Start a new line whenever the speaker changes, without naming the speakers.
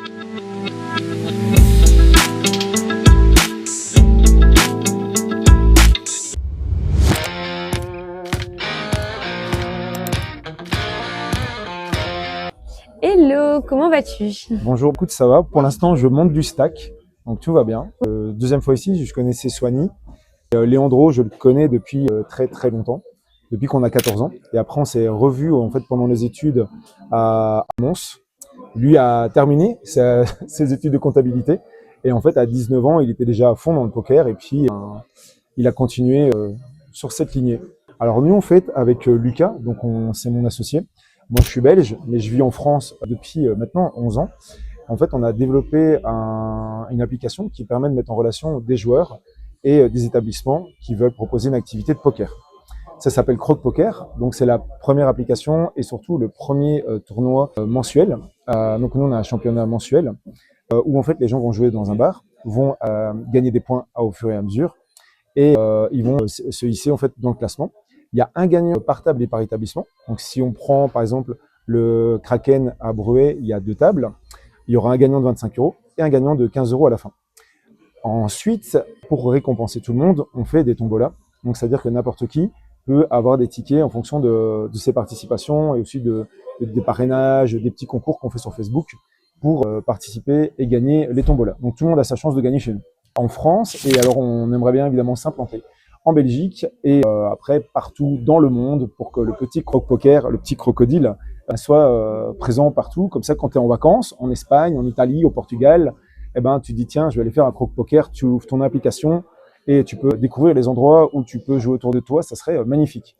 Hello, comment vas-tu?
Bonjour, écoute, ça va. Pour l'instant, je monte du stack, donc tout va bien. Deuxième fois ici, je connaissais Soigny. Léandro, je le connais depuis très très longtemps, depuis qu'on a 14 ans. Et après, on s'est revus en fait pendant les études à Mons. Lui a terminé ses études de comptabilité. Et en fait, à 19 ans, il était déjà à fond dans le poker. Et puis, il a continué sur cette lignée. Alors nous, en fait, avec Lucas, donc c'est mon associé. Moi, je suis belge, mais je vis en France depuis maintenant 11 ans. En fait, on a développé une application qui permet de mettre en relation des joueurs et des établissements qui veulent proposer une activité de poker. Ça s'appelle Croc Poker, donc c'est la première application et surtout le premier tournoi mensuel. Donc nous, on a un championnat mensuel où en fait les gens vont jouer dans un bar, vont gagner des points au fur et à mesure et ils vont se hisser en fait dans le classement. Il y a un gagnant par table et par établissement. Donc si on prend par exemple le Kraken à Bruay, il y a 2 tables. Il y aura un gagnant de 25 € et un gagnant de 15 € à la fin. Ensuite, pour récompenser tout le monde, on fait des tombolas. Donc, c'est-à-dire que n'importe qui peut avoir des tickets en fonction de ses participations et aussi des parrainages, des petits concours qu'on fait sur Facebook pour participer et gagner les tombolas. Donc, tout le monde a sa chance de gagner chez nous. En France, et alors on aimerait bien évidemment s'implanter en Belgique et après partout dans le monde pour que le petit croc poker, le petit crocodile, soit présent partout. Comme ça, quand tu es en vacances, en Espagne, en Italie, au Portugal, eh ben, tu dis tiens, je vais aller faire un croc poker, tu ouvres ton application et tu peux découvrir les endroits où tu peux jouer autour de toi, ça serait magnifique.